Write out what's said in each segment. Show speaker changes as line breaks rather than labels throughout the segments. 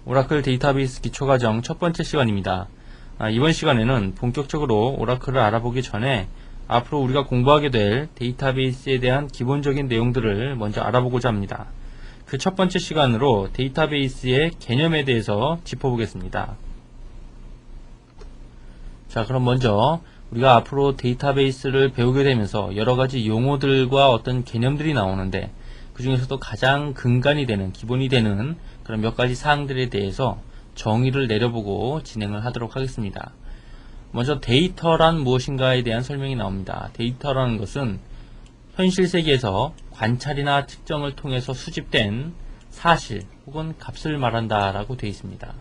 오라클 데이터베이스 기초과정 첫 번째 시간입니다. 이번 시간에는 본격적으로 오라클을 알아보기 전에 앞으로 우리가 공부하게 될 데이터베이스에 대한 기본적인 내용들을 먼저 알아보고자 합니다. 그 첫 번째 시간으로 데이터베이스의 개념에 대해서 짚어보겠습니다. 자, 그럼 먼저 우리가 앞으로 데이터베이스를 배우게 되면서 여러가지 용어들과 어떤 개념들이 나오는데, 그 중에서도 가장 근간이 되는, 기본이 되는 그런 몇 가지 사항들에 대해서 정의를 내려보고 진행을 하도록 하겠습니다. 먼저 데이터란 무엇인가에 대한 설명이 나옵니다. 데이터라는 것은 현실 세계에서 관찰이나 측정을 통해서 수집된 사실 혹은 값을 말한다 라고 되어 있습니다.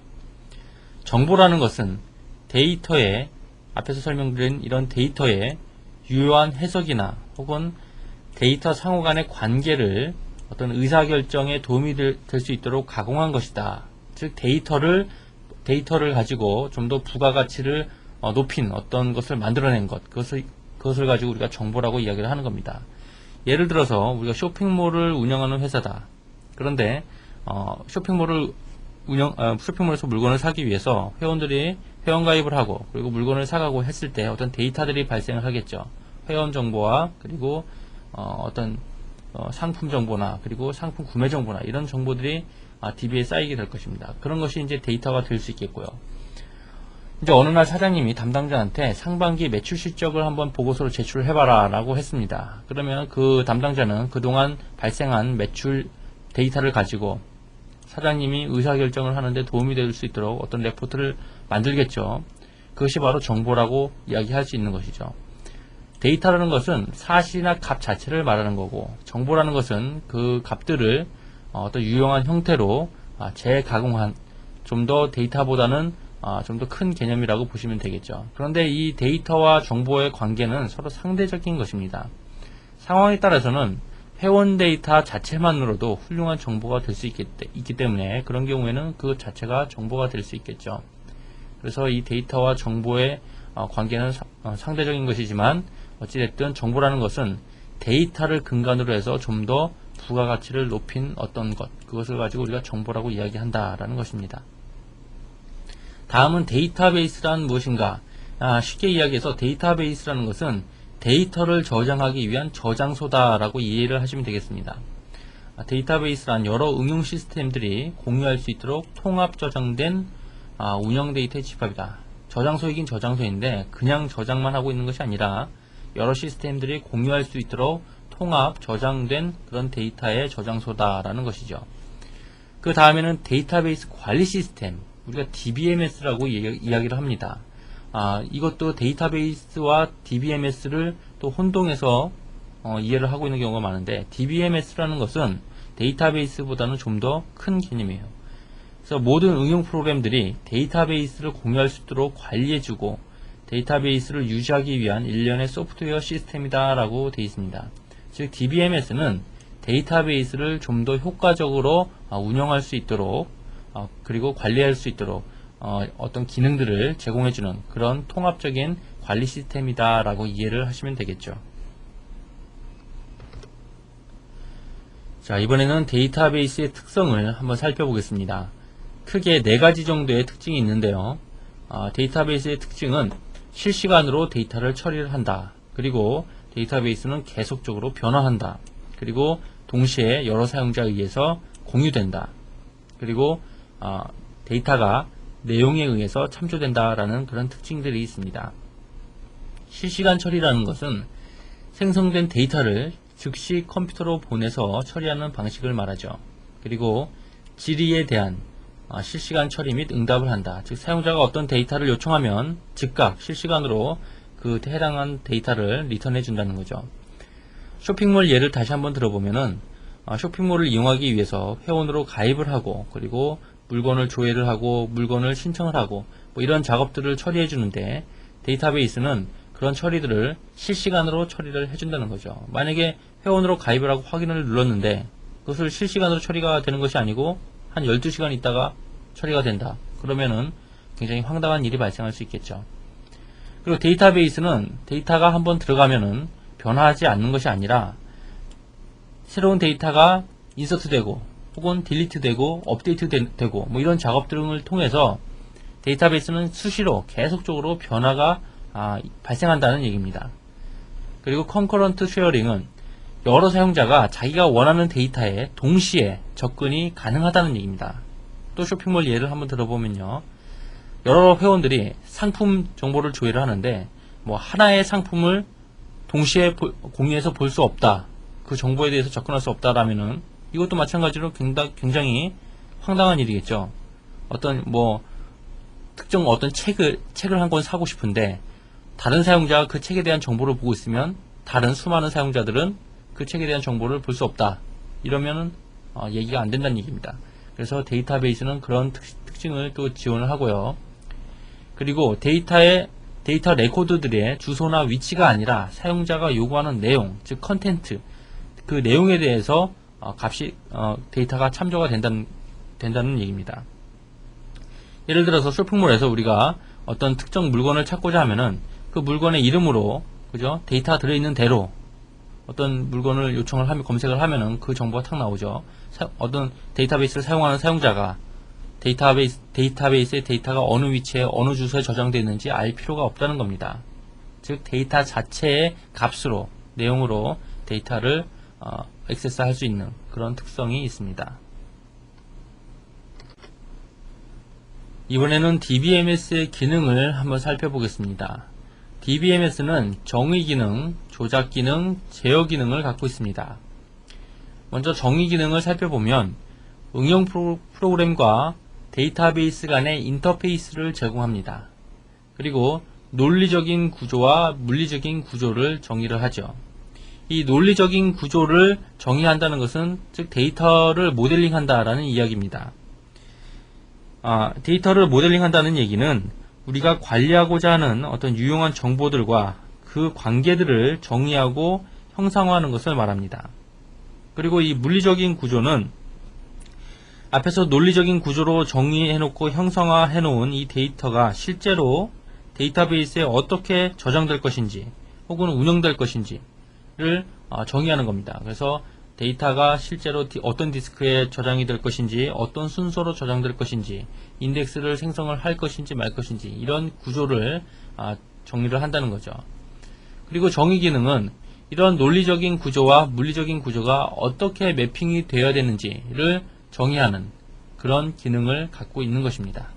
정보라는 것은 데이터에, 앞에서 설명드린 이런 데이터의 유효한 해석이나 혹은 데이터 상호 간의 관계를 어떤 의사결정에 도움이 될 수 있도록 가공한 것이다. 즉 데이터를 가지고 좀 더 부가가치를 높인 어떤 것을 만들어낸 것, 그것을 가지고 우리가 정보라고 이야기를 하는 겁니다. 예를 들어서 우리가 쇼핑몰을 운영하는 회사다. 그런데 쇼핑몰에서 물건을 사기 위해서 회원들이 회원가입을 하고 그리고 물건을 사가고 했을 때 어떤 데이터들이 발생을 하겠죠. 회원 정보와 그리고 어떤 상품 정보나 그리고 상품 구매 정보나 이런 정보들이 DB에 쌓이게 될 것입니다. 그런 것이 이제 데이터가 될 수 있겠고요. 이제 어느 날 사장님이 담당자한테 상반기 매출 실적을 한번 보고서로 제출해봐라 라고 했습니다. 그러면 그 담당자는 그동안 발생한 매출 데이터를 가지고 사장님이 의사결정을 하는데 도움이 될 수 있도록 어떤 레포트를 만들겠죠. 그것이 바로 정보라고 이야기할 수 있는 것이죠. 데이터라는 것은 사실이나 값 자체를 말하는 거고, 정보라는 것은 그 값들을 어떤 유용한 형태로 재가공한, 좀 더 데이터보다는 좀 더 큰 개념이라고 보시면 되겠죠. 그런데 이 데이터와 정보의 관계는 서로 상대적인 것입니다. 상황에 따라서는 회원 데이터 자체만으로도 훌륭한 정보가 될 수 있기 때문에 그런 경우에는 그 자체가 정보가 될 수 있겠죠. 그래서 이 데이터와 정보의 관계는 상대적인 것이지만 어찌됐든 정보라는 것은 데이터를 근간으로 해서 좀 더 부가가치를 높인 어떤 것, 그것을 가지고 우리가 정보라고 이야기한다라는 것입니다. 다음은 데이터베이스란 무엇인가? 쉽게 이야기해서 데이터베이스라는 것은 데이터를 저장하기 위한 저장소다라고 이해를 하시면 되겠습니다. 데이터베이스란 여러 응용 시스템들이 공유할 수 있도록 통합 저장된 운영 데이터의 집합이다. 저장소이긴 저장소인데 그냥 저장만 하고 있는 것이 아니라 여러 시스템들이 공유할 수 있도록 통합 저장된 그런 데이터의 저장소다라는 것이죠. 그 다음에는 데이터베이스 관리 시스템, 우리가 DBMS라고 이야기를 합니다. 이것도 데이터베이스와 DBMS를 또 혼동해서 이해를 하고 있는 경우가 많은데, DBMS라는 것은 데이터베이스보다는 좀 더 큰 개념이에요. 그래서 모든 응용 프로그램들이 데이터베이스를 공유할 수 있도록 관리해주고 데이터베이스를 유지하기 위한 일련의 소프트웨어 시스템이다 라고 되어 있습니다. 즉 DBMS는 데이터베이스를 좀 더 효과적으로 운영할 수 있도록 그리고 관리할 수 있도록 어떤 기능들을 제공해주는 그런 통합적인 관리 시스템이다 라고 이해를 하시면 되겠죠. 자, 이번에는 데이터베이스의 특성을 한번 살펴보겠습니다. 크게 4가지 정도의 특징이 있는데요. 데이터베이스의 특징은 실시간으로 데이터를 처리를 한다. 그리고 데이터베이스는 계속적으로 변화한다. 그리고 동시에 여러 사용자에 의해서 공유된다. 그리고 데이터가 내용에 의해서 참조된다라는 그런 특징들이 있습니다. 실시간 처리라는 것은 생성된 데이터를 즉시 컴퓨터로 보내서 처리하는 방식을 말하죠. 그리고 질의에 대한 실시간 처리 및 응답을 한다. 즉 사용자가 어떤 데이터를 요청하면 즉각 실시간으로 그 해당한 데이터를 리턴해 준다는 거죠. 쇼핑몰 예를 다시 한번 들어보면은 쇼핑몰을 이용하기 위해서 회원으로 가입을 하고 그리고 물건을 조회를 하고 물건을 신청을 하고 뭐 이런 작업들을 처리해 주는데, 데이터베이스는 그런 처리들을 실시간으로 처리를 해준다는 거죠. 만약에 회원으로 가입을 하고 확인을 눌렀는데 그것을 실시간으로 처리가 되는 것이 아니고 한 12시간 있다가 처리가 된다. 그러면은 굉장히 황당한 일이 발생할 수 있겠죠. 그리고 데이터베이스는 데이터가 한번 들어가면은 변화하지 않는 것이 아니라 새로운 데이터가 인서트되고 혹은 딜리트 되고 업데이트 되고 뭐 이런 작업 등을 통해서 데이터베이스는 수시로 계속적으로 변화가 발생한다는 얘기입니다. 그리고 컨커런트 쉐어링은 여러 사용자가 자기가 원하는 데이터에 동시에 접근이 가능하다는 얘기입니다. 또 쇼핑몰 예를 한번 들어보면요, 여러 회원들이 상품 정보를 조회를 하는데 뭐 하나의 상품을 동시에 공유해서 볼 수 없다, 그 정보에 대해서 접근할 수 없다라면은 이것도 마찬가지로 굉장히 황당한 일이겠죠. 어떤 뭐 특정 어떤 책을 한 권 사고 싶은데 다른 사용자가 그 책에 대한 정보를 보고 있으면 다른 수많은 사용자들은 그 책에 대한 정보를 볼 수 없다, 이러면은 얘기가 안 된다는 얘기입니다. 그래서 데이터베이스는 그런 특징을 또 지원을 하고요. 그리고 데이터 레코드들의 주소나 위치가 아니라 사용자가 요구하는 내용, 즉 컨텐트, 그 내용에 대해서 데이터가 참조가 된다는 얘기입니다. 예를 들어서 쇼핑몰에서 우리가 어떤 특정 물건을 찾고자 하면은 그 물건의 이름으로, 그죠? 데이터가 들어있는 대로 어떤 물건을 요청을 하면, 검색을 하면은 그 정보가 탁 나오죠. 어떤 데이터베이스를 사용하는 사용자가 데이터베이스의 데이터가 어느 위치에 어느 주소에 저장되어 있는지 알 필요가 없다는 겁니다. 즉 데이터 자체의 값으로, 내용으로 데이터를 액세스할 수 있는 그런 특성이 있습니다. 이번에는 DBMS의 기능을 한번 살펴보겠습니다. DBMS는 정의 기능, 조작 기능, 제어 기능을 갖고 있습니다. 먼저 정의 기능을 살펴보면 응용 프로그램과 데이터베이스 간의 인터페이스를 제공합니다. 그리고 논리적인 구조와 물리적인 구조를 정의를 하죠. 이 논리적인 구조를 정의한다는 것은 즉 데이터를 모델링한다라는 이야기입니다. 데이터를 모델링한다는 얘기는 우리가 관리하고자 하는 어떤 유용한 정보들과 그 관계들을 정의하고 형상화하는 것을 말합니다. 그리고 이 물리적인 구조는 앞에서 논리적인 구조로 정의해놓고 형상화해놓은 이 데이터가 실제로 데이터베이스에 어떻게 저장될 것인지 혹은 운영될 것인지를 정의하는 겁니다. 그래서 데이터가 실제로 어떤 디스크에 저장이 될 것인지, 어떤 순서로 저장될 것인지, 인덱스를 생성을 할 것인지 말 것인지, 이런 구조를 정의를 한다는 거죠. 그리고 정의 기능은 이런 논리적인 구조와 물리적인 구조가 어떻게 매핑이 되어야 되는지를 정의하는 그런 기능을 갖고 있는 것입니다.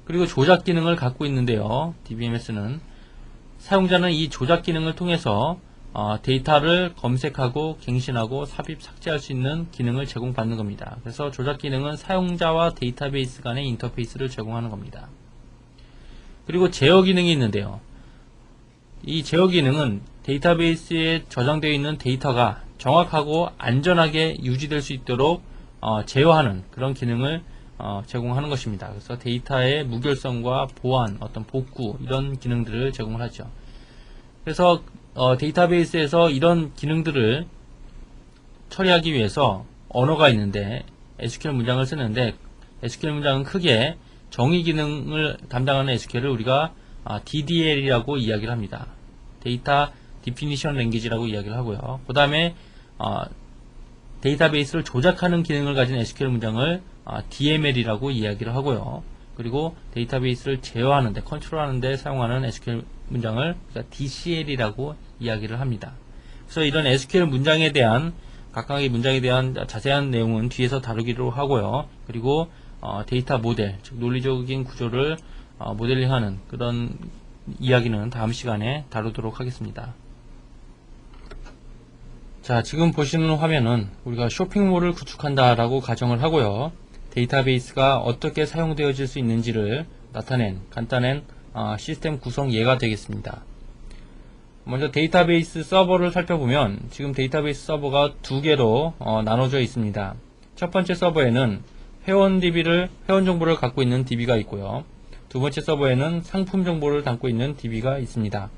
그리고 조작 기능을 갖고 있는데요, DBMS는 사용자는 이 조작 기능을 통해서 데이터를 검색하고 갱신하고 삽입, 삭제할 수 있는 기능을 제공받는 겁니다. 그래서 조작 기능은 사용자와 데이터베이스 간의 인터페이스를 제공하는 겁니다. 그리고 제어 기능이 있는데요, 이 제어 기능은 데이터베이스에 저장되어 있는 데이터가 정확하고 안전하게 유지될 수 있도록 제어하는 그런 기능을 제공하는 것입니다. 그래서 데이터의 무결성과 보안, 어떤 복구, 이런 기능들을 제공을 하죠. 그래서 데이터베이스에서 이런 기능들을 처리하기 위해서 언어가 있는데 SQL 문장을 쓰는데, SQL 문장은 크게 정의 기능을 담당하는 SQL을 우리가 DDL이라고 이야기를 합니다. 데이터 디피니션 랭귀지라고 이야기를 하고요. 그 다음에 데이터베이스를 조작하는 기능을 가진 SQL 문장을 DML이라고 이야기를 하고요. 그리고 데이터베이스를 제어하는데, 컨트롤하는데 사용하는 SQL 문장을 DCL이라고 이야기를 합니다. 그래서 이런 SQL 문장에 대한, 각각의 문장에 대한 자세한 내용은 뒤에서 다루기로 하고요. 그리고 데이터 모델, 즉 논리적인 구조를 모델링하는 그런 이야기는 다음 시간에 다루도록 하겠습니다. 자, 지금 보시는 화면은 우리가 쇼핑몰을 구축한다라고 가정을 하고요. 데이터베이스가 어떻게 사용되어질 수 있는지를 나타낸 간단한 시스템 구성 예가 되겠습니다. 먼저 데이터베이스 서버를 살펴보면 지금 데이터베이스 서버가 두 개로 나눠져 있습니다. 첫 번째 서버에는 회원 정보를 갖고 있는 DB가 있고요. 두 번째 서버에는 상품 정보를 담고 있는 DB가 있습니다.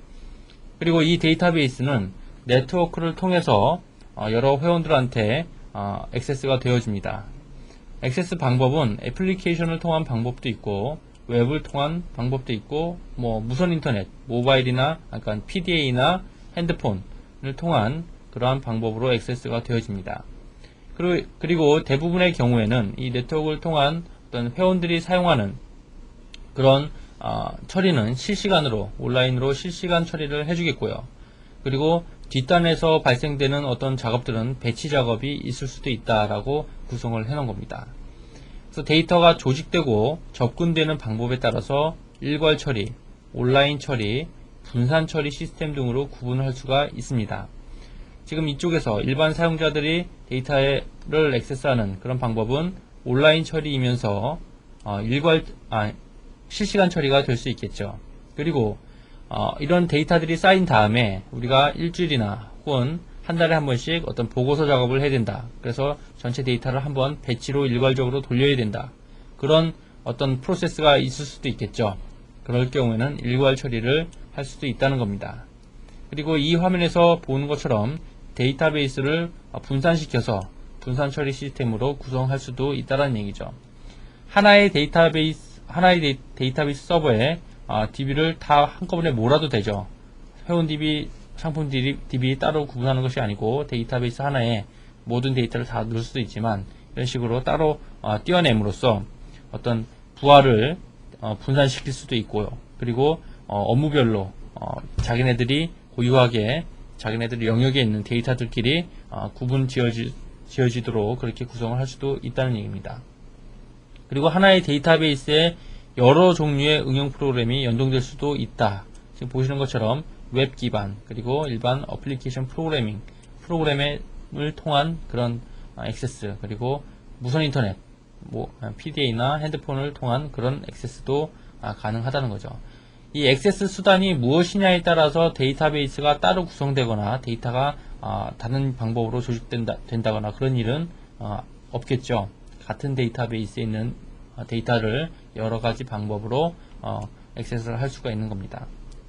그리고 이 데이터베이스는 네트워크를 통해서 여러 회원들한테 액세스가 되어집니다. 액세스 방법은 애플리케이션을 통한 방법도 있고, 웹을 통한 방법도 있고, 무선 인터넷, 모바일이나 약간 PDA나 핸드폰을 통한 그러한 방법으로 액세스가 되어집니다. 그리고 대부분의 경우에는 이 네트워크를 통한 어떤 회원들이 사용하는 그런 처리는 실시간으로 온라인으로 실시간 처리를 해주겠고요. 그리고 뒷단에서 발생되는 어떤 작업들은 배치 작업이 있을 수도 있다라고 구성을 해놓은 겁니다. 그래서 데이터가 조직되고 접근되는 방법에 따라서 일괄 처리, 온라인 처리, 분산 처리 시스템 등으로 구분할 수가 있습니다. 지금 이쪽에서 일반 사용자들이 데이터를 액세스하는 그런 방법은 온라인 처리이면서 실시간 처리가 될 수 있겠죠. 그리고 이런 데이터들이 쌓인 다음에 우리가 일주일이나 혹은 한 달에 한 번씩 어떤 보고서 작업을 해야 된다. 그래서 전체 데이터를 한번 배치로 일괄적으로 돌려야 된다. 그런 어떤 프로세스가 있을 수도 있겠죠. 그럴 경우에는 일괄 처리를 할 수도 있다는 겁니다. 그리고 이 화면에서 보는 것처럼 데이터베이스를 분산시켜서 분산 처리 시스템으로 구성할 수도 있다는 얘기죠. 하나의 데이터베이스 서버에 DB를 다 한꺼번에 몰아도 되죠. 회원 DB, 상품 DB 따로 구분하는 것이 아니고 데이터베이스 하나에 모든 데이터를 다 넣을 수도 있지만 이런 식으로 따로 띄어냄으로써 어떤 부하를 분산시킬 수도 있고요. 그리고 업무별로 자기네들이 고유하게 자기네들 영역에 있는 데이터들끼리 구분 지어지도록 그렇게 구성을 할 수도 있다는 얘기입니다. 그리고 하나의 데이터베이스에 여러 종류의 응용 프로그램이 연동될 수도 있다. 지금 보시는 것처럼 웹 기반 그리고 일반 어플리케이션 프로그램을 통한 그런 액세스 그리고 무선 인터넷 PDA나 핸드폰을 통한 그런 액세스도 가능하다는 거죠. 이 액세스 수단이 무엇이냐에 따라서 데이터베이스가 따로 구성되거나 데이터가 다른 방법으로 조직된다거나 그런 일은 없겠죠. 같은 데이터베이스에 있는 데이터를 여러가지 방법으로 액세스를 할 수가 있는 겁니다.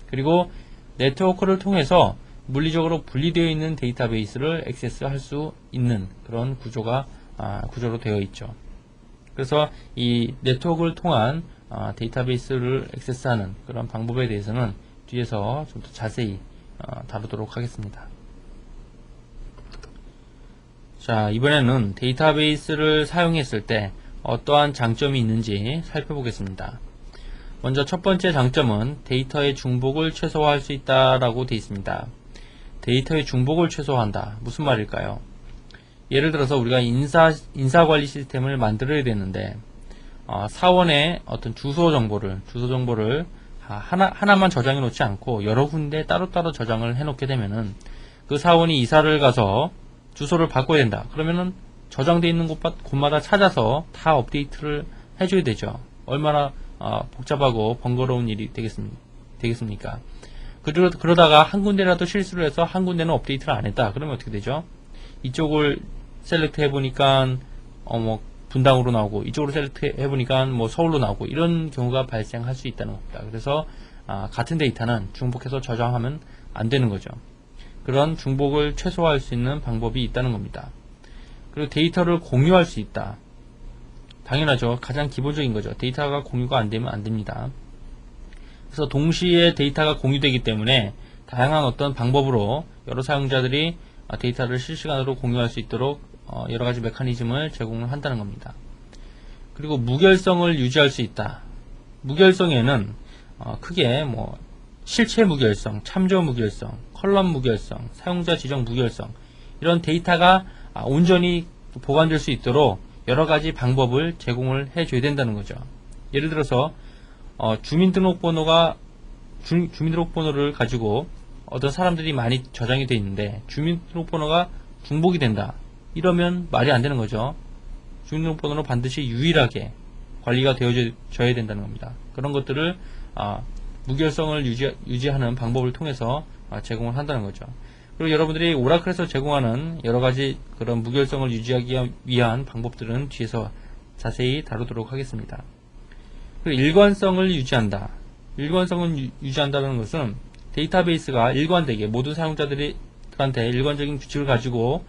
그리고 네트워크를 통해서 물리적으로 분리되어 있는 데이터베이스를 액세스할 수 있는 그런 구조로 되어 있죠. 그래서 이 네트워크를 통한 데이터베이스를 액세스하는 그런 방법에 대해서는 뒤에서 좀 더 자세히 다루도록 하겠습니다. 자, 이번에는 데이터베이스를 사용했을 때 어떠한 장점이 있는지 살펴보겠습니다. 먼저 첫 번째 장점은 데이터의 중복을 최소화할 수 있다라고 되어 있습니다. 데이터의 중복을 최소화한다. 무슨 말일까요? 예를 들어서 우리가 인사관리 시스템을 만들어야 되는데 사원의 어떤 주소 정보를 하나만 저장해 놓지 않고 여러 군데 따로따로 저장을 해 놓게 되면은 그 사원이 이사를 가서 주소를 바꿔야 된다. 그러면은 저장되어 있는 곳마다 찾아서 다 업데이트를 해줘야 되죠. 얼마나 복잡하고 번거로운 일이 되겠습니까? 그러다가 한 군데라도 실수를 해서 한 군데는 업데이트를 안 했다. 그러면 어떻게 되죠? 이쪽을 셀렉트 해보니까 분당으로 나오고 이쪽으로 셀렉트 해보니까 서울로 나오고 이런 경우가 발생할 수 있다는 겁니다. 그래서 같은 데이터는 중복해서 저장하면 안 되는 거죠. 그런 중복을 최소화할 수 있는 방법이 있다는 겁니다. 그리고 데이터를 공유할 수 있다. 당연하죠. 가장 기본적인 거죠. 데이터가 공유가 안 되면 안 됩니다. 그래서 동시에 데이터가 공유되기 때문에 다양한 어떤 방법으로 여러 사용자들이 데이터를 실시간으로 공유할 수 있도록 여러 가지 메커니즘을 제공을 한다는 겁니다. 그리고 무결성을 유지할 수 있다. 무결성에는 크게 실체 무결성, 참조 무결성, 컬럼 무결성, 사용자 지정 무결성 이런 데이터가 온전히 보관될 수 있도록 여러 가지 방법을 제공을 해줘야 된다는 거죠. 예를 들어서 주민등록번호를 가지고 어떤 사람들이 많이 저장이 되어 있는데 주민등록번호가 중복이 된다. 이러면 말이 안 되는 거죠. 주민등록번호는 반드시 유일하게 관리가 되어져야 된다는 겁니다. 그런 것들을 무결성을 유지하는 방법을 통해서 제공을 한다는 거죠. 그리고 여러분들이 오라클에서 제공하는 여러가지 그런 무결성을 유지하기 위한 방법들은 뒤에서 자세히 다루도록 하겠습니다. 그리고 일관성을 유지한다. 일관성을 유지한다는 것은 데이터베이스가 일관되게 모든 사용자들한테 일관적인 규칙을 가지고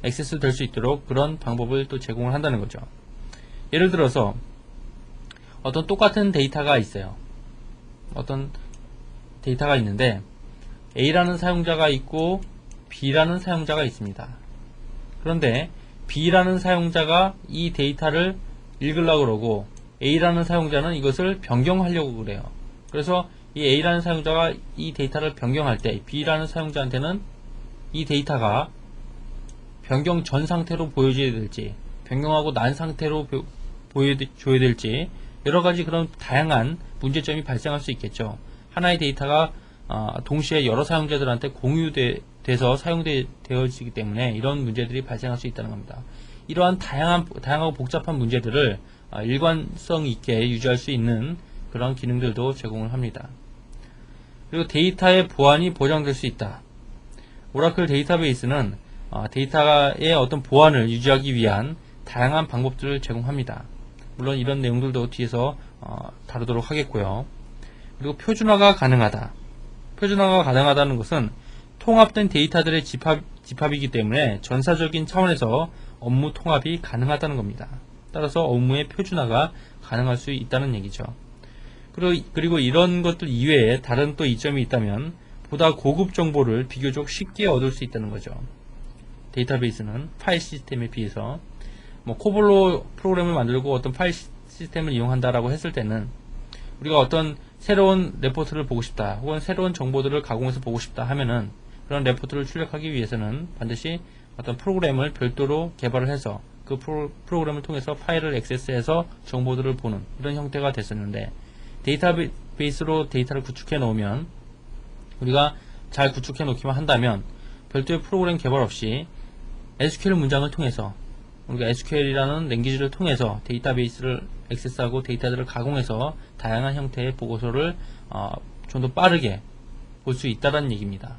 액세스 될 수 있도록 그런 방법을 또 제공을 한다는 거죠. 예를 들어서 어떤 똑같은 데이터가 있어요. 어떤 데이터가 있는데 A라는 사용자가 있고 B라는 사용자가 있습니다. 그런데 B라는 사용자가 이 데이터를 읽으려고 그러고 A라는 사용자는 이것을 변경하려고 그래요. 그래서 이 A라는 사용자가 이 데이터를 변경할 때 B라는 사용자한테는 이 데이터가 변경 전 상태로 보여줘야 될지, 변경하고 난 상태로 보여줘야 될지, 여러가지 그런 다양한 문제점이 발생할 수 있겠죠. 하나의 데이터가 동시에 여러 사용자들한테 공유돼서 사용되어지기 때문에 이런 문제들이 발생할 수 있다는 겁니다. 이러한 다양하고 복잡한 문제들을 일관성 있게 유지할 수 있는 그런 기능들도 제공을 합니다. 그리고 데이터의 보안이 보장될 수 있다. 오라클 데이터베이스는 데이터의 어떤 보안을 유지하기 위한 다양한 방법들을 제공합니다. 물론 이런 내용들도 뒤에서 다루도록 하겠고요. 그리고 표준화가 가능하다. 표준화가 가능하다는 것은 통합된 데이터들의 집합이기 때문에 전사적인 차원에서 업무 통합이 가능하다는 겁니다. 따라서 업무의 표준화가 가능할 수 있다는 얘기죠. 그리고 이런 것들 이외에 다른 또 이점이 있다면 보다 고급 정보를 비교적 쉽게 얻을 수 있다는 거죠. 데이터베이스는 파일 시스템에 비해서 코볼로 프로그램을 만들고 어떤 파일 시스템을 이용한다라고 했을 때는 우리가 어떤 새로운 레포트를 보고 싶다 혹은 새로운 정보들을 가공해서 보고 싶다 하면은 그런 레포트를 출력하기 위해서는 반드시 어떤 프로그램을 별도로 개발을 해서 그 프로그램을 통해서 파일을 액세스해서 정보들을 보는 이런 형태가 됐었는데, 데이터베이스로 데이터를 구축해 놓으면 우리가 잘 구축해 놓기만 한다면 별도의 프로그램 개발 없이 SQL 문장을 통해서 우리가 SQL이라는 랭귀지를 통해서 데이터베이스를 액세스하고 데이터들을 가공해서 다양한 형태의 보고서를 좀 더 빠르게 볼 수 있다는 얘기입니다.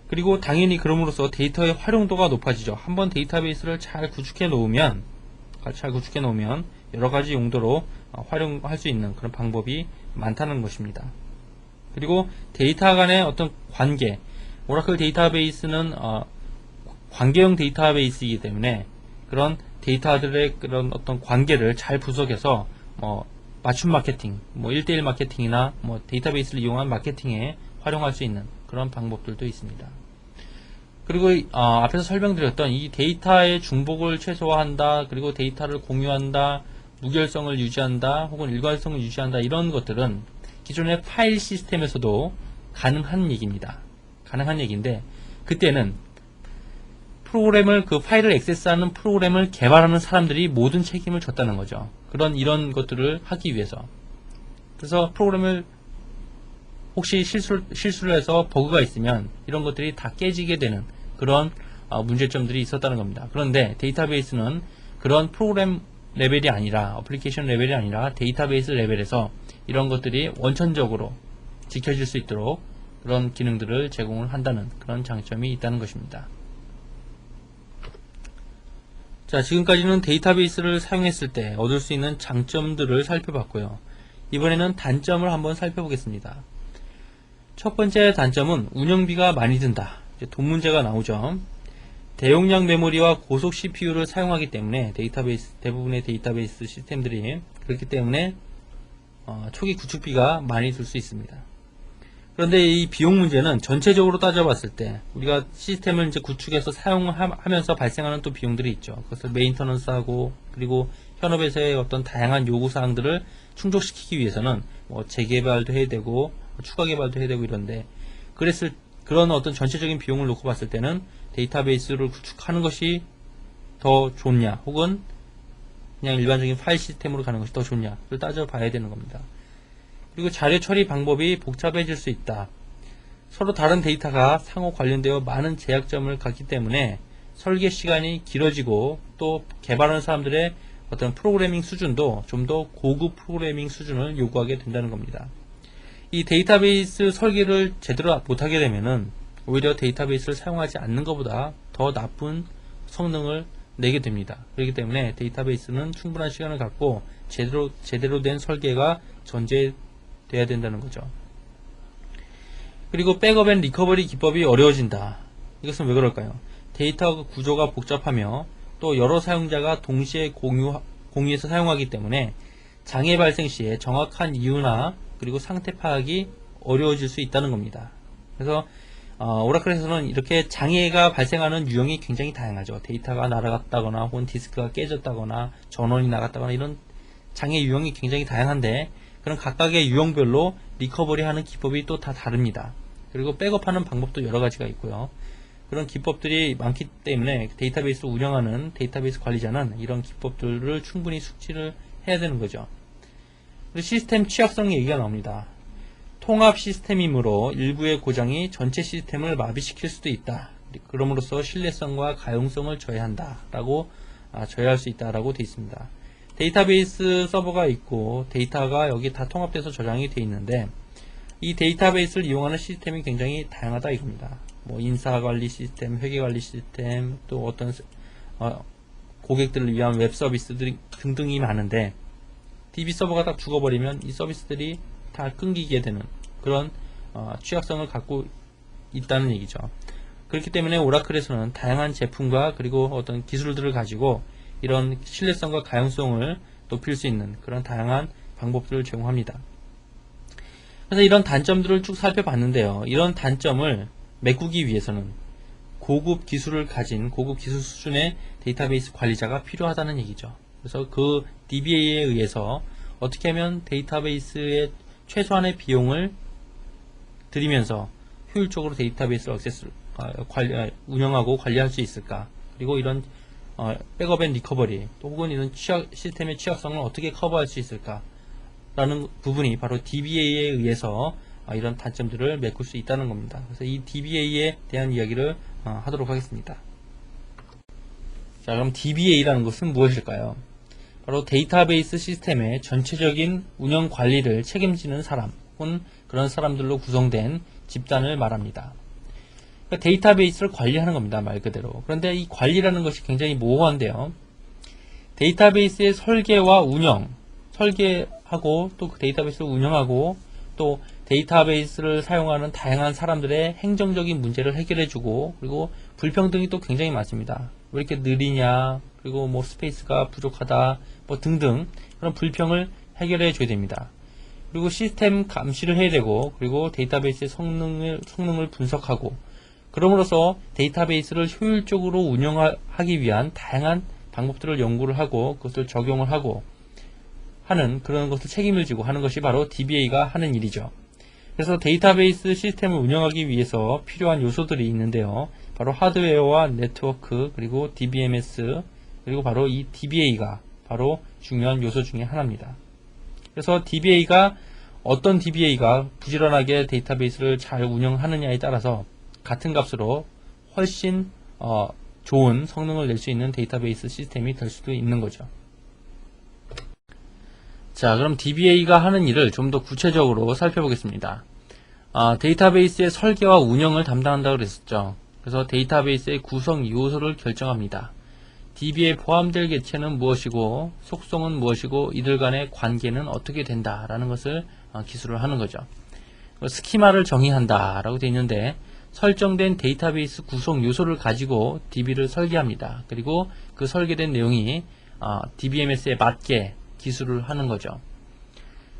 그리고 당연히 그럼으로써 데이터의 활용도가 높아지죠. 한번 데이터베이스를 잘 구축해 놓으면 여러가지 용도로 활용할 수 있는 그런 방법이 많다는 것입니다. 그리고 데이터 간의 어떤 관계, 오라클 데이터베이스는 관계형 데이터베이스이기 때문에 그런 데이터들의 그런 어떤 관계를 잘 분석해서 맞춤 마케팅, 1대1 마케팅이나 데이터베이스를 이용한 마케팅에 활용할 수 있는 그런 방법들도 있습니다. 그리고 앞에서 설명드렸던 이 데이터의 중복을 최소화한다, 그리고 데이터를 공유한다, 무결성을 유지한다, 혹은 일관성을 유지한다, 이런 것들은 기존의 파일 시스템에서도 가능한 얘기입니다. 가능한 얘기인데, 그때는 그 파일을 액세스하는 프로그램을 개발하는 사람들이 모든 책임을 졌다는 거죠. 이런 것들을 하기 위해서. 그래서 프로그램을 혹시 실수를 해서 버그가 있으면 이런 것들이 다 깨지게 되는 그런 문제점들이 있었다는 겁니다. 그런데 데이터베이스는 그런 프로그램 레벨이 아니라, 어플리케이션 레벨이 아니라 데이터베이스 레벨에서 이런 것들이 원천적으로 지켜질 수 있도록 그런 기능들을 제공을 한다는 그런 장점이 있다는 것입니다. 자, 지금까지는 데이터베이스를 사용했을 때 얻을 수 있는 장점들을 살펴봤고요. 이번에는 단점을 한번 살펴보겠습니다. 첫 번째 단점은 운영비가 많이 든다. 돈 문제가 나오죠. 대용량 메모리와 고속 CPU를 사용하기 때문에 대부분의 데이터베이스 시스템들이 그렇기 때문에 초기 구축비가 많이 들 수 있습니다. 그런데 이 비용 문제는 전체적으로 따져봤을 때 우리가 시스템을 이제 구축해서 사용하면서 발생하는 또 비용들이 있죠. 그것을 메인터넌스하고, 그리고 현업에서의 어떤 다양한 요구사항들을 충족시키기 위해서는 재개발도 해야 되고 추가 개발도 해야 되고 이런데, 그런 어떤 전체적인 비용을 놓고 봤을 때는 데이터베이스를 구축하는 것이 더 좋냐, 혹은 그냥 일반적인 파일 시스템으로 가는 것이 더 좋냐를 따져봐야 되는 겁니다. 그리고 자료 처리 방법이 복잡해질 수 있다. 서로 다른 데이터가 상호 관련되어 많은 제약점을 갖기 때문에 설계 시간이 길어지고, 또 개발하는 사람들의 어떤 프로그래밍 수준도 좀 더 고급 프로그래밍 수준을 요구하게 된다는 겁니다. 이 데이터베이스 설계를 제대로 못하게 되면은 오히려 데이터베이스를 사용하지 않는 것보다 더 나쁜 성능을 내게 됩니다. 그렇기 때문에 데이터베이스는 충분한 시간을 갖고 제대로 된 설계가 전제돼야 된다는 거죠. 그리고 백업 앤 리커버리 기법이 어려워진다. 이것은 왜 그럴까요? 데이터 구조가 복잡하며 또 여러 사용자가 동시에 공유해서 사용하기 때문에 장애 발생 시에 정확한 이유나 그리고 상태 파악이 어려워질 수 있다는 겁니다. 그래서 오라클에서는 이렇게 장애가 발생하는 유형이 굉장히 다양하죠. 데이터가 날아갔다거나 혹은 디스크가 깨졌다거나 전원이 나갔다거나 이런 장애 유형이 굉장히 다양한데 그런 각각의 유형별로 리커버리 하는 기법이 또 다 다릅니다. 그리고 백업하는 방법도 여러 가지가 있고요. 그런 기법들이 많기 때문에 데이터베이스 운영하는 데이터베이스 관리자는 이런 기법들을 충분히 숙지를 해야 되는 거죠. 그리고 시스템 취약성 얘기가 나옵니다. 통합 시스템이므로 일부의 고장이 전체 시스템을 마비시킬 수도 있다. 그럼으로써 신뢰성과 가용성을 저해할 수 있다라고 되어 있습니다. 데이터베이스 서버가 있고 데이터가 여기 다 통합돼서 저장이 되어 있는데 이 데이터베이스를 이용하는 시스템이 굉장히 다양하다 이겁니다. 뭐 인사관리 시스템, 회계관리 시스템, 또 어떤 고객들을 위한 웹 서비스들 등등이 많은데 DB 서버가 딱 죽어버리면 이 서비스들이 다 끊기게 되는 그런 취약성을 갖고 있다는 얘기죠. 그렇기 때문에 오라클에서는 다양한 제품과 그리고 어떤 기술들을 가지고 이런 신뢰성과 가용성을 높일 수 있는 그런 다양한 방법들을 제공합니다. 그래서 이런 단점들을 쭉 살펴봤는데요. 이런 단점을 메꾸기 위해서는 고급 기술을 가진 고급 기술 수준의 데이터베이스 관리자가 필요하다는 얘기죠. 그래서 그 DBA에 의해서 어떻게 하면 데이터베이스의 최소한의 비용을 들이면서 효율적으로 데이터베이스를 운영하고 관리할 수 있을까? 그리고 이런 백업 앤 리커버리 혹은 이런 시스템의 취약성을 어떻게 커버할 수 있을까? 라는 부분이 바로 DBA에 의해서 이런 단점들을 메꿀 수 있다는 겁니다. 그래서 이 DBA에 대한 이야기를 하도록 하겠습니다. 자, 그럼 DBA라는 것은 무엇일까요? 바로 데이터베이스 시스템의 전체적인 운영 관리를 책임지는 사람 혹은 그런 사람들로 구성된 집단을 말합니다. 그러니까 데이터베이스를 관리하는 겁니다. 말 그대로. 그런데 이 관리라는 것이 굉장히 모호한데요. 데이터베이스의 설계와 운영, 설계하고 또 그 데이터베이스를 운영하고 또 데이터베이스를 사용하는 다양한 사람들의 행정적인 문제를 해결해주고 그리고 불평등이 또 굉장히 많습니다. 왜 이렇게 느리냐, 그리고 뭐 스페이스가 부족하다, 뭐 등등 그런 불평을 해결해 줘야 됩니다. 그리고 시스템 감시를 해야 되고 그리고 데이터베이스의 성능을 분석하고 그럼으로써 데이터베이스를 효율적으로 운영하기 위한 다양한 방법들을 연구를 하고 그것을 적용을 하고 하는 그런 것을 책임을 지고 하는 것이 바로 DBA가 하는 일이죠. 그래서 데이터베이스 시스템을 운영하기 위해서 필요한 요소들이 있는데요. 바로 하드웨어와 네트워크 그리고 DBMS 그리고 바로 이 DBA가 바로 중요한 요소 중에 하나입니다. 그래서 어떤 DBA가 부지런하게 데이터베이스를 잘 운영하느냐에 따라서 같은 값으로 훨씬 좋은 성능을 낼 수 있는 데이터베이스 시스템이 될 수도 있는 거죠. 자, 그럼 DBA가 하는 일을 좀 더 구체적으로 살펴보겠습니다. 데이터베이스의 설계와 운영을 담당한다고 그랬었죠. 그래서 데이터베이스의 구성 요소를 결정합니다. DB에 포함될 객체는 무엇이고 속성은 무엇이고 이들 간의 관계는 어떻게 된다라는 것을 기술을 하는 거죠. 스키마를 정의한다 라고 되어 있는데 설정된 데이터베이스 구성 요소를 가지고 DB를 설계합니다. 그리고 그 설계된 내용이 DBMS에 맞게 기술을 하는 거죠.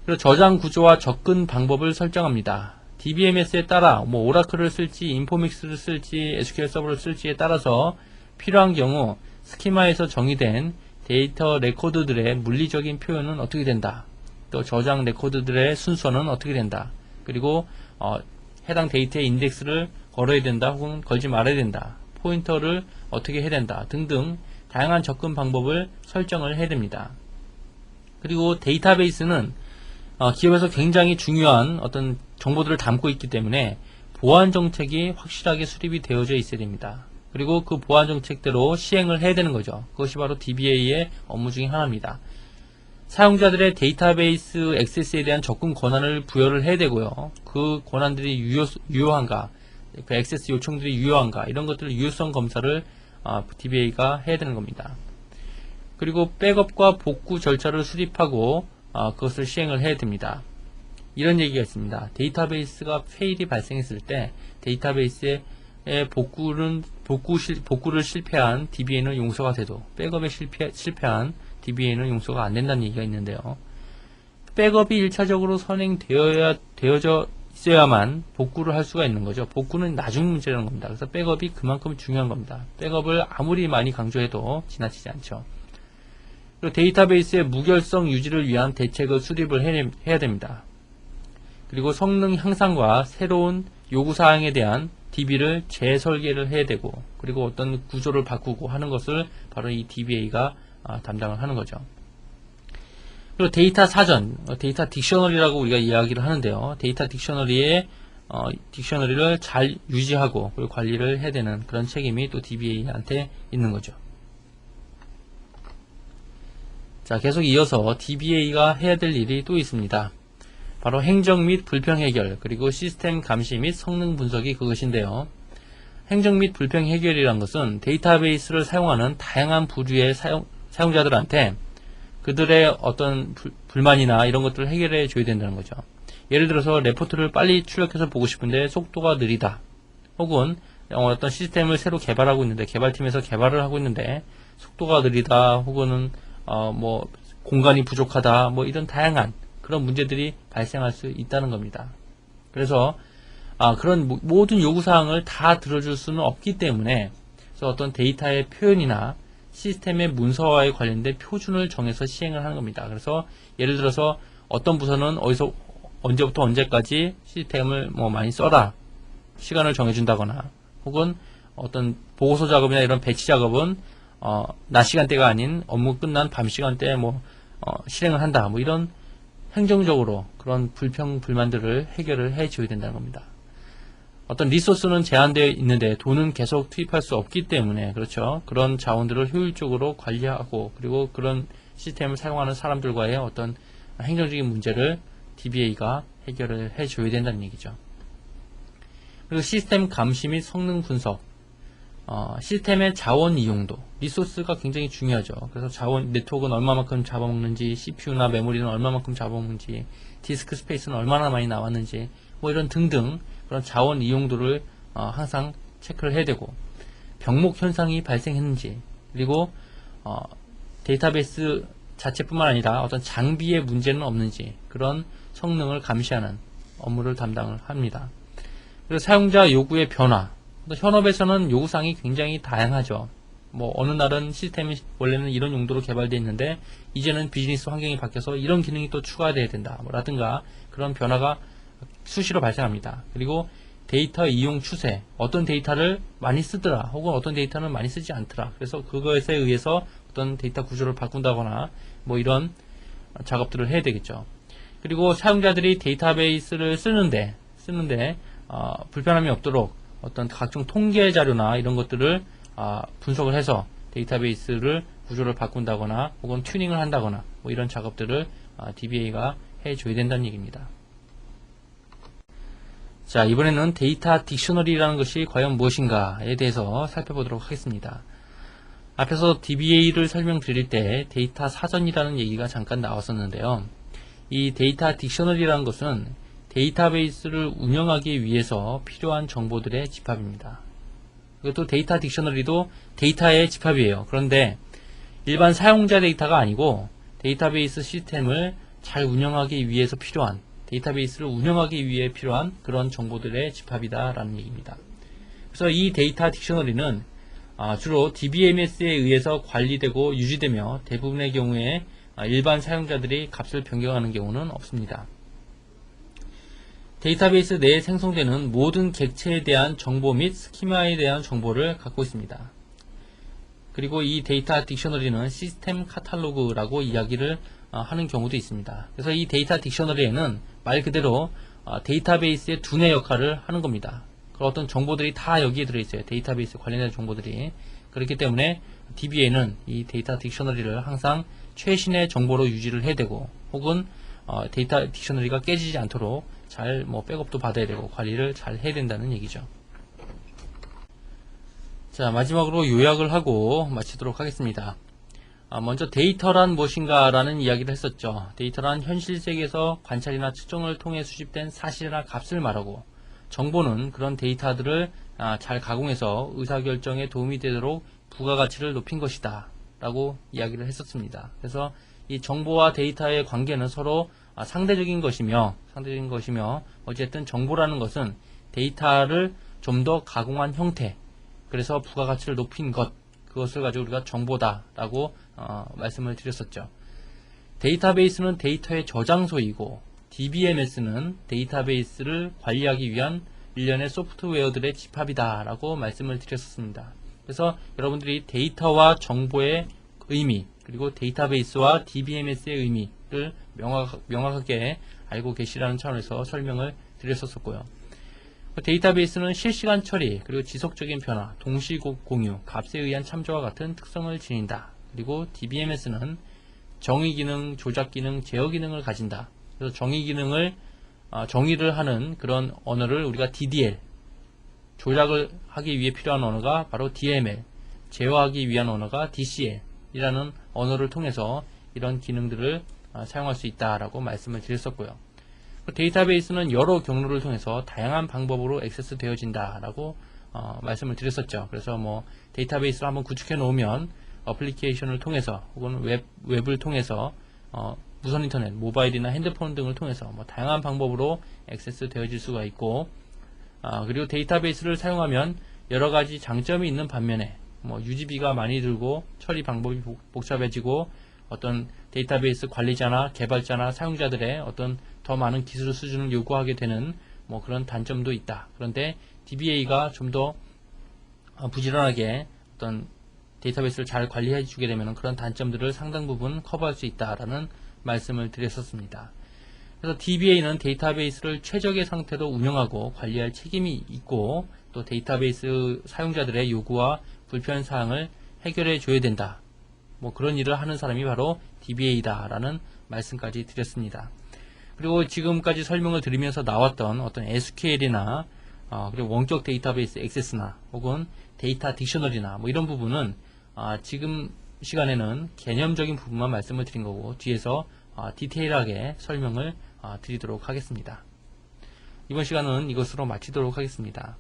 그리고 저장 구조와 접근 방법을 설정합니다. DBMS에 따라 오라클을 쓸지 인포믹스를 쓸지 SQL 서버를 쓸지에 따라서 필요한 경우 스키마에서 정의된 데이터 레코드들의 물리적인 표현은 어떻게 된다. 또 저장 레코드들의 순서는 어떻게 된다. 그리고 해당 데이터의 인덱스를 걸어야 된다 혹은 걸지 말아야 된다. 포인터를 어떻게 해야 된다 등등 다양한 접근 방법을 설정을 해야 됩니다. 그리고 데이터베이스는 기업에서 굉장히 중요한 어떤 정보들을 담고 있기 때문에 보안 정책이 확실하게 수립이 되어져 있어야 됩니다. 그리고 그 보안 정책대로 시행을 해야 되는 거죠. 그것이 바로 DBA의 업무 중에 하나입니다. 사용자들의 데이터베이스 액세스에 대한 접근 권한을 부여를 해야 되고요. 그 권한들이 유효한가, 그 액세스 요청들이 유효한가 이런 것들을 유효성 검사를 DBA가 해야 되는 겁니다. 그리고 백업과 복구 절차를 수립하고 그것을 시행을 해야 됩니다. 이런 얘기가 있습니다. 데이터베이스가 페일이 발생했을 때 데이터베이스의 복구를 실패한 DBA는 용서가 돼도 백업에 실패한 DBA는 용서가 안 된다는 얘기가 있는데요. 백업이 1차적으로 선행되어져 있어야만 복구를 할 수가 있는 거죠. 복구는 나중 문제라는 겁니다. 그래서 백업이 그만큼 중요한 겁니다. 백업을 아무리 많이 강조해도 지나치지 않죠. 그리고 데이터베이스의 무결성 유지를 위한 대책을 수립을 해야 됩니다. 그리고 성능 향상과 새로운 요구사항에 대한 DB를 재설계를 해야 되고, 그리고 어떤 구조를 바꾸고 하는 것을 바로 이 DBA가 담당을 하는 거죠. 그리고 데이터 사전, 데이터 딕셔너리라고 우리가 이야기를 하는데요. 데이터 딕셔너리의 딕셔너리를 잘 유지하고 그리고 관리를 해야 되는 그런 책임이 또 DBA한테 있는 거죠. 자, 계속 이어서 DBA가 해야 될 일이 또 있습니다. 바로 행정 및 불평 해결, 그리고 시스템 감시 및 성능 분석이 그것인데요. 행정 및 불평 해결이란 것은 데이터베이스를 사용하는 다양한 부류의 사용자들한테 그들의 어떤 불만이나 이런 것들을 해결해 줘야 된다는 거죠. 예를 들어서 레포트를 빨리 출력해서 보고 싶은데 속도가 느리다, 혹은 어떤 시스템을 새로 개발하고 있는데 개발팀에서 개발을 하고 있는데 속도가 느리다, 혹은 뭐 공간이 부족하다, 뭐 이런 다양한 그런 문제들이 발생할 수 있다는 겁니다. 그래서 그런 모든 요구사항을 다 들어줄 수는 없기 때문에, 그래서 어떤 데이터의 표현이나 시스템의 문서화에 관련된 표준을 정해서 시행을 하는 겁니다. 그래서 예를 들어서 어떤 부서는 어디서 언제부터 언제까지 시스템을 뭐 많이 써라, 시간을 정해준다거나, 혹은 어떤 보고서 작업이나 이런 배치 작업은 낮 시간대가 아닌 업무 끝난 밤 시간대에 실행을 한다, 뭐 이런 행정적으로 그런 불평 불만들을 해결을 해줘야 된다는 겁니다. 어떤 리소스는 제한되어 있는데 돈은 계속 투입할 수 없기 때문에, 그렇죠, 그런 자원들을 효율적으로 관리하고 그리고 그런 시스템을 사용하는 사람들과의 어떤 행정적인 문제를 DBA가 해결을 해줘야 된다는 얘기죠. 그리고 시스템 감시 및 성능 분석, 시스템의 자원 이용도, 리소스가 굉장히 중요하죠. 그래서 자원, 네트워크는 얼마만큼 잡아먹는지, CPU나 메모리는 얼마만큼 잡아먹는지, 디스크 스페이스는 얼마나 많이 나왔는지, 뭐 이런 등등 그런 자원 이용도를 항상 체크를 해야 되고, 병목 현상이 발생했는지, 그리고 데이터베이스 자체뿐만 아니라 어떤 장비의 문제는 없는지 그런 성능을 감시하는 업무를 담당을 합니다. 그리고 사용자 요구의 변화, 현업에서는 요구사항이 굉장히 다양하죠. 뭐 어느 날은 시스템이 원래는 이런 용도로 개발되어 있는데 이제는 비즈니스 환경이 바뀌어서 이런 기능이 또 추가되어야 된다, 라든가 그런 변화가 수시로 발생합니다. 그리고 데이터 이용 추세, 어떤 데이터를 많이 쓰더라, 혹은 어떤 데이터는 많이 쓰지 않더라, 그래서 그것에 의해서 어떤 데이터 구조를 바꾼다거나 뭐 이런 작업들을 해야 되겠죠. 그리고 사용자들이 데이터베이스를 쓰는데 불편함이 없도록 어떤 각종 통계 자료나 이런 것들을 분석을 해서 데이터베이스를 구조를 바꾼다거나 혹은 튜닝을 한다거나 뭐 이런 작업들을 DBA가 해줘야 된다는 얘기입니다. 자, 이번에는 데이터 딕셔너리라는 것이 과연 무엇인가에 대해서 살펴보도록 하겠습니다. 앞에서 DBA를 설명드릴 때 데이터 사전이라는 얘기가 잠깐 나왔었는데요. 이 데이터 딕셔너리라는 것은 데이터베이스를 운영하기 위해서 필요한 정보들의 집합입니다. 이것도 데이터 딕셔너리도 데이터의 집합이에요. 그런데 일반 사용자 데이터가 아니고 데이터베이스 시스템을 잘 운영하기 위해서 필요한, 데이터베이스를 운영하기 위해 필요한 그런 정보들의 집합이다라는 얘기입니다. 그래서 이 데이터 딕셔너리는 주로 DBMS에 의해서 관리되고 유지되며 대부분의 경우에 일반 사용자들이 값을 변경하는 경우는 없습니다. 데이터베이스 내에 생성되는 모든 객체에 대한 정보 및 스키마에 대한 정보를 갖고 있습니다. 그리고 이 데이터 딕셔너리는 시스템 카탈로그라고 이야기를 하는 경우도 있습니다. 그래서 이 데이터 딕셔너리에는 말 그대로 데이터베이스의 두뇌 역할을 하는 겁니다. 어떤 정보들이 다 여기에 들어있어요. 데이터베이스 관련된 정보들이. 그렇기 때문에 DBA는 이 데이터 딕셔너리를 항상 최신의 정보로 유지를 해야 되고, 혹은 데이터 딕셔너리가 깨지지 않도록 잘 백업도 받아야 되고 관리를 잘 해야 된다는 얘기죠. 자, 마지막으로 요약을 하고 마치도록 하겠습니다. 먼저 데이터란 무엇인가 라는 이야기를 했었죠. 데이터란 현실 세계에서 관찰이나 측정을 통해 수집된 사실이나 값을 말하고, 정보는 그런 데이터들을 잘 가공해서 의사결정에 도움이 되도록 부가가치를 높인 것이다 라고 이야기를 했었습니다. 그래서 이 정보와 데이터의 관계는 서로 상대적인 것이며 어쨌든 정보라는 것은 데이터를 좀 더 가공한 형태, 그래서 부가가치를 높인 그것을 가지고 우리가 정보다라고 말씀을 드렸었죠. 데이터베이스는 데이터의 저장소이고 DBMS는 데이터베이스를 관리하기 위한 일련의 소프트웨어들의 집합이다라고 말씀을 드렸었습니다. 그래서 여러분들이 데이터와 정보의 의미, 그리고 데이터베이스와 DBMS의 의미를 명확하게 알고 계시라는 차원에서 설명을 드렸었고요. 데이터베이스는 실시간 처리, 그리고 지속적인 변화, 동시 공유, 값에 의한 참조와 같은 특성을 지닌다. 그리고 DBMS는 정의 기능, 조작 기능, 제어 기능을 가진다. 그래서 정의를 하는 그런 언어를 우리가 DDL, 조작을 하기 위해 필요한 언어가 바로 DML, 제어하기 위한 언어가 DCL이라는 언어를 통해서 이런 기능들을 사용할 수 있다라고 말씀을 드렸었고요. 데이터베이스는 여러 경로를 통해서 다양한 방법으로 액세스 되어진다라고 말씀을 드렸었죠. 그래서 데이터베이스를 한번 구축해 놓으면 어플리케이션을 통해서 혹은 웹을 통해서 무선 인터넷, 모바일이나 핸드폰 등을 통해서 다양한 방법으로 액세스 되어질 수가 있고, 그리고 데이터베이스를 사용하면 여러가지 장점이 있는 반면에 유지비가 많이 들고 처리 방법이 복잡해지고 어떤 데이터베이스 관리자나 개발자나 사용자들의 어떤 더 많은 기술 수준을 요구하게 되는 그런 단점도 있다. 그런데 DBA가 좀 더 부지런하게 어떤 데이터베이스를 잘 관리해 주게 되면 그런 단점들을 상당 부분 커버할 수 있다라는 말씀을 드렸었습니다. 그래서 DBA는 데이터베이스를 최적의 상태로 운영하고 관리할 책임이 있고, 또 데이터베이스 사용자들의 요구와 불편사항을 해결해 줘야 된다. 그런 일을 하는 사람이 바로 DBA다라는 말씀까지 드렸습니다. 그리고 지금까지 설명을 드리면서 나왔던 어떤 SQL이나 그리고 원격 데이터베이스 액세스나 혹은 데이터 딕셔너리나 이런 부분은 지금 시간에는 개념적인 부분만 말씀을 드린 거고, 뒤에서 디테일하게 설명을 드리도록 하겠습니다. 이번 시간은 이것으로 마치도록 하겠습니다.